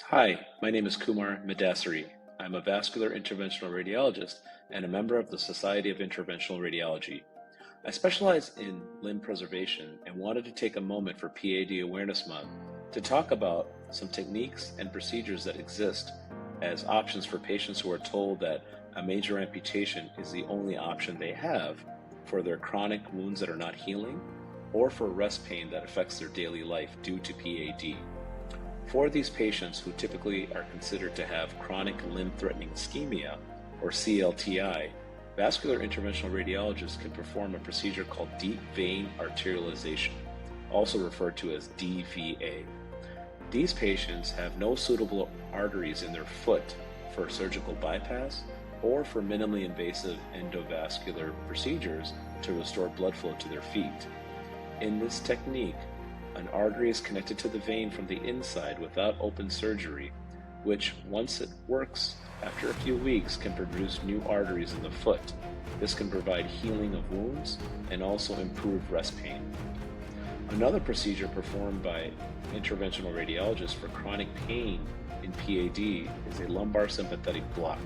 Hi, my name is Kumar Madassery. I'm a vascular interventional radiologist and a member of the Society of Interventional Radiology. I specialize in limb preservation and wanted to take a moment for PAD Awareness Month to talk about some techniques and procedures that exist as options for patients who are told that a major amputation is the only option they have for their chronic wounds that are not healing or for rest pain that affects their daily life due to PAD. For these patients who typically are considered to have chronic limb-threatening ischemia, or CLTI, vascular interventional radiologists can perform a procedure called deep vein arterialization, also referred to as DVA. These patients have no suitable arteries in their foot for surgical bypass or for minimally invasive endovascular procedures to restore blood flow to their feet. In this technique, an artery is connected to the vein from the inside without open surgery, which, once it works, after a few weeks can produce new arteries in the foot. This can provide healing of wounds and also improve rest pain. Another procedure performed by interventional radiologists for chronic pain in PAD is a lumbar sympathetic block.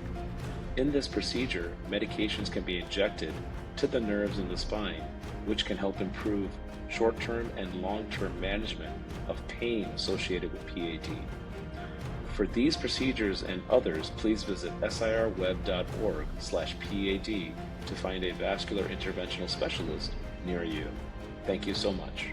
In this procedure, medications can be injected to the nerves in the spine, which can help improve short-term and long-term management of pain associated with PAD. For these procedures and others, please visit sirweb.org/PAD to find a vascular interventional specialist near you. Thank you so much.